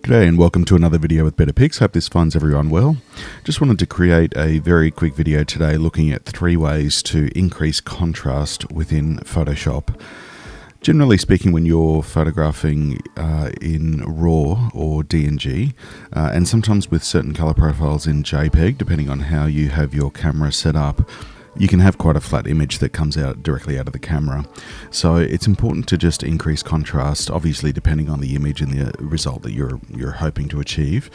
G'day and welcome to another video with Better Pics. Hope this finds everyone well. Just wanted to create a very quick video today looking at 3 ways to increase contrast within Photoshop. Generally speaking, when you're photographing in RAW or DNG, and sometimes with certain color profiles in JPEG, depending on how you have your camera set up, you can have quite a flat image that comes out directly out of the camera. So it's important to just increase contrast, obviously depending on the image and the result that you're hoping to achieve.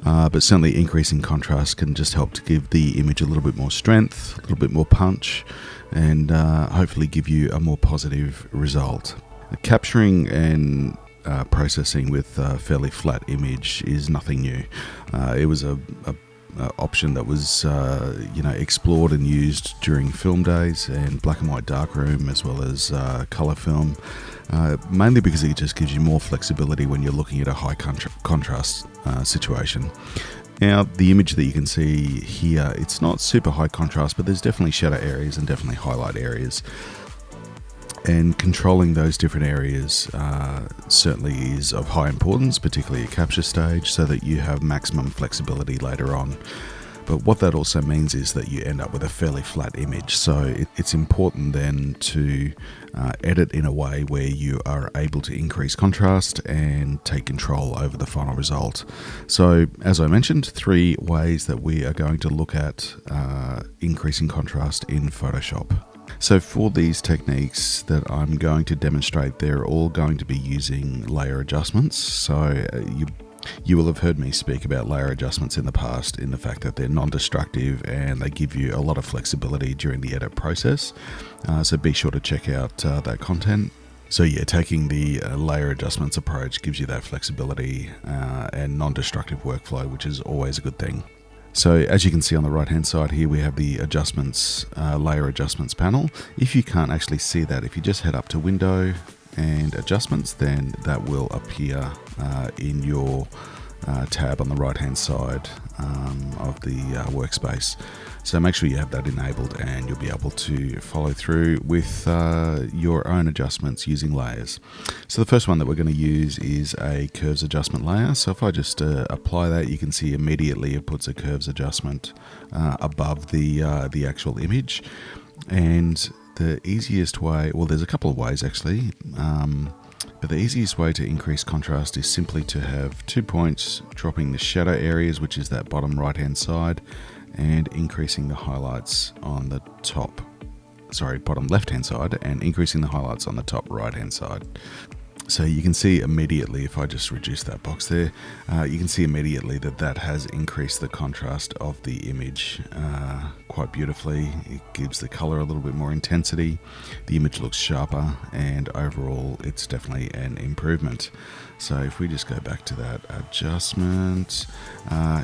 But certainly increasing contrast can just help to give the image a little bit more strength, a little bit more punch, and hopefully give you a more positive result. Capturing and processing with a fairly flat image is nothing new. It was a option that was explored and used during film days and black and white darkroom, as well as color film, mainly because it just gives you more flexibility when you're looking at a high contrast situation. Now, the image that you can see here, it's not super high contrast, but there's definitely shadow areas and definitely highlight areas. And controlling those different areas certainly is of high importance, particularly at capture stage, so that you have maximum flexibility later on. But what that also means is that you end up with a fairly flat image. So it's important then to edit in a way where you are able to increase contrast and take control over the final result. So as I mentioned, 3 ways that we are going to look at increasing contrast in Photoshop. So for these techniques that I'm going to demonstrate, they're all going to be using layer adjustments. So you will have heard me speak about layer adjustments in the past, in the fact that they're non-destructive and they give you a lot of flexibility during the edit process. So be sure to check out that content. So yeah, taking the layer adjustments approach gives you that flexibility and non-destructive workflow, which is always a good thing. So as you can see on the right hand side here, we have the adjustments, layer adjustments panel. If you can't actually see that, if you just head up to Window and Adjustments, then that will appear in your tab on the right hand side of the workspace. So make sure you have that enabled and you'll be able to follow through with your own adjustments using layers. So the first one that we're going to use is a curves adjustment layer. So if I just apply that, you can see immediately it puts a curves adjustment above the actual image. And the easiest way, well, there's a couple of ways actually, but the easiest way to increase contrast is simply to have 2 points dropping the shadow areas, which is that bottom right hand side, and increasing the highlights on the bottom left hand side, and increasing the highlights on the top right hand side. So you can see immediately, if I just reduce that box there, you can see immediately that that has increased the contrast of the image quite beautifully. It gives the color a little bit more intensity. The image looks sharper, and overall it's definitely an improvement. So if we just go back to that adjustment,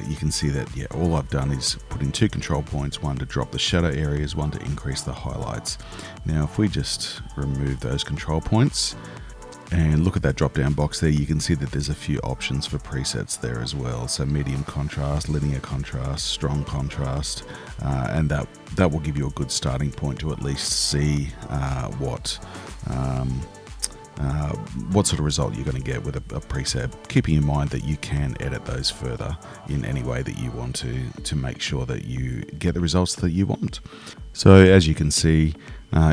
you can see that, yeah, all I've done is put in 2 control points, one to drop the shadow areas, one to increase the highlights. Now if we just remove those control points, and look at that drop down box there, you can see that there's a few options for presets there as well. So medium contrast, linear contrast, strong contrast, and that will give you a good starting point to at least see what sort of result you're going to get with a preset, keeping in mind that you can edit those further in any way that you want to make sure that you get the results that you want. So as you can see,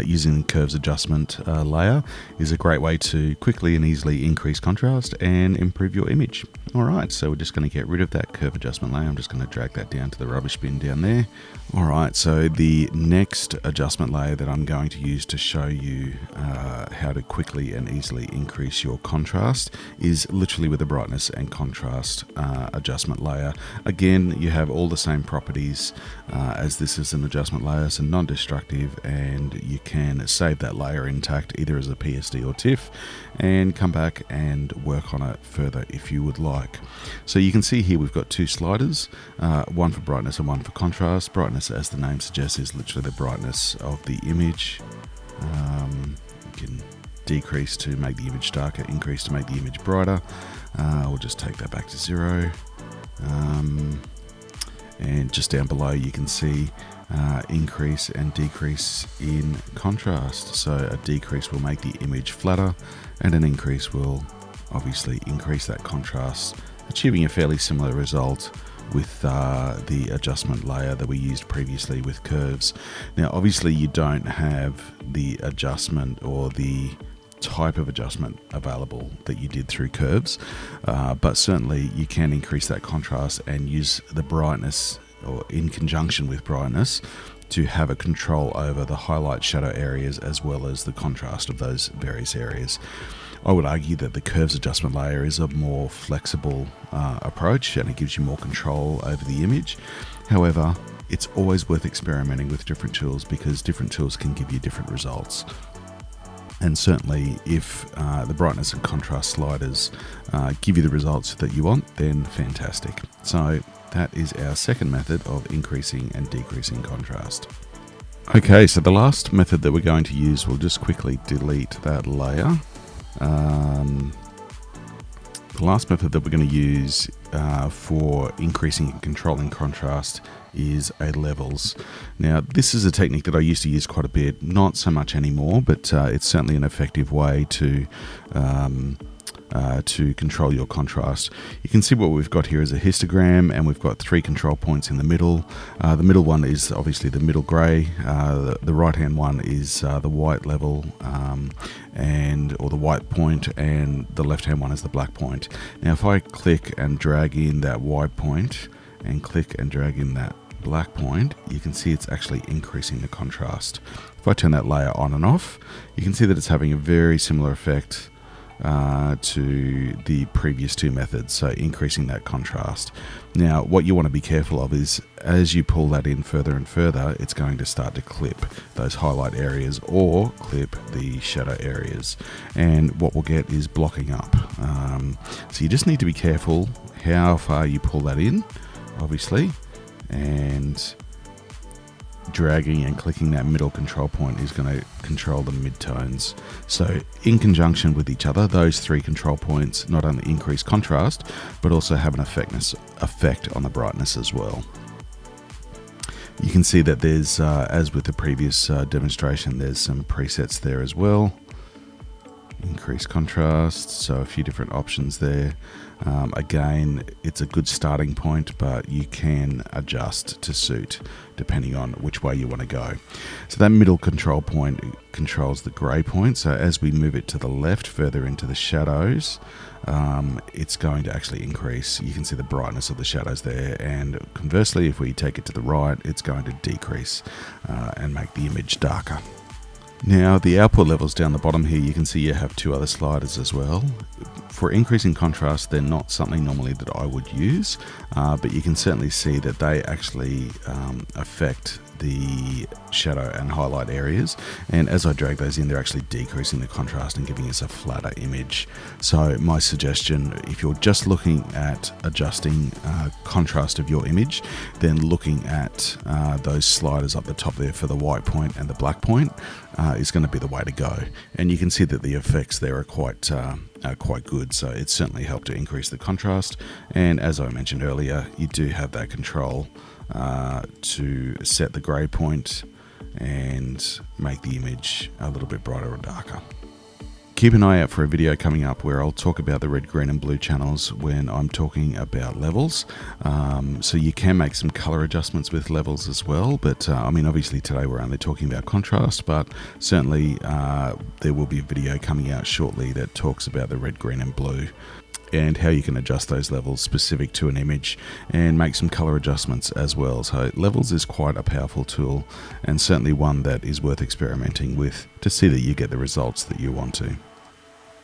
using curves adjustment layer is a great way to quickly and easily increase contrast and improve your image. Alright, so we're just going to get rid of that curve adjustment layer. I'm just going to drag that down to the rubbish bin down there. Alright, so the next adjustment layer that I'm going to use to show you how to quickly and easily increase your contrast is literally with the brightness and contrast adjustment layer. Again, you have all the same properties as this is an adjustment layer, so non-destructive, and you can save that layer intact either as a PSD or TIFF and come back and work on it further if you would like. So you can see here we've got 2 sliders, one for brightness and one for contrast. Brightness, as the name suggests, is literally the brightness of the image. You can decrease to make the image darker, increase to make the image brighter. We'll just take that back to 0. And just down below you can see increase and decrease in contrast. So a decrease will make the image flatter, and an increase will obviously increase that contrast achieving a fairly similar result with the adjustment layer that we used previously with curves. Now obviously you don't have the adjustment or the type of adjustment available that you did through curves, but certainly you can increase that contrast and use the brightness, or in conjunction with brightness, to have a control over the highlight shadow areas as well as the contrast of those various areas. I would argue that the curves adjustment layer is a more flexible approach, and it gives you more control over the image. However, it's always worth experimenting with different tools, because different tools can give you different results. And certainly if the brightness and contrast sliders give you the results that you want, then fantastic. So that is our second method of increasing and decreasing contrast. Okay, so the last method that we're going to use, we'll just quickly delete that layer. The last method that we're going to use for increasing and controlling contrast is a levels. Now this is a technique that I used to use quite a bit, not so much anymore, but it's certainly an effective way to control your contrast. You can see what we've got here is a histogram, and we've got 3 control points in the middle. The middle one is obviously the middle grey, the right hand one is the white level, or the white point, and the left hand one is the black point. Now if I click and drag in that white point and click and drag in that black point, you can see it's actually increasing the contrast. If I turn that layer on and off, you can see that it's having a very similar effect to the previous 2 methods, so increasing that contrast. Now what you want to be careful of is, as you pull that in further and further, it's going to start to clip those highlight areas or clip the shadow areas, and what we'll get is blocking up. So you just need to be careful how far you pull that in, obviously, and dragging and clicking that middle control point is going to control the midtones. So in conjunction with each other, those 3 control points not only increase contrast, but also have an effect on the brightness as well. You can see that there's, as with the previous demonstration, there's some presets there as well. Increase contrast, so a few different options there. Again, it's a good starting point, but you can adjust to suit depending on which way you want to go. So that middle control point controls the grey point, so as we move it to the left further into the shadows, it's going to actually increase. You can see the brightness of the shadows there, and conversely if we take it to the right, it's going to decrease and make the image darker. Now the output levels down the bottom here, you can see you have 2 other sliders as well. For increasing contrast, they're not something normally that I would use, but you can certainly see that they actually affect the shadow and highlight areas, and as I drag those in, they're actually decreasing the contrast and giving us a flatter image. So my suggestion, if you're just looking at adjusting contrast of your image, then looking at those sliders up the top there for the white point and the black point is going to be the way to go. And you can see that the effects there are quite good, so it's certainly helped to increase the contrast. And as I mentioned earlier, you do have that control to set the grey point and make the image a little bit brighter or darker. Keep an eye out for a video coming up where I'll talk about the red, green and blue channels when I'm talking about levels. So you can make some color adjustments with levels as well, but I mean obviously today we're only talking about contrast, but certainly there will be a video coming out shortly that talks about the red, green and blue, and how you can adjust those levels specific to an image and make some color adjustments as well. So levels is quite a powerful tool, and certainly one that is worth experimenting with to see that you get the results that you want to.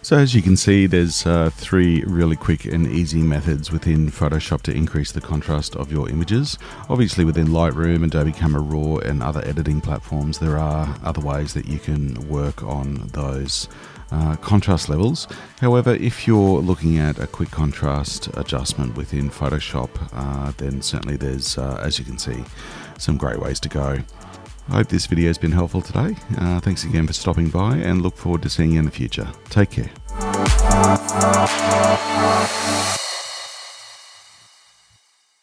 So as you can see, there's 3 really quick and easy methods within Photoshop to increase the contrast of your images. Obviously within Lightroom, Adobe Camera Raw and other editing platforms, there are other ways that you can work on those contrast levels. However, if you're looking at a quick contrast adjustment within Photoshop, then certainly there's, as you can see, some great ways to go. I hope this video has been helpful today. Thanks again for stopping by, and look forward to seeing you in the future. Take care.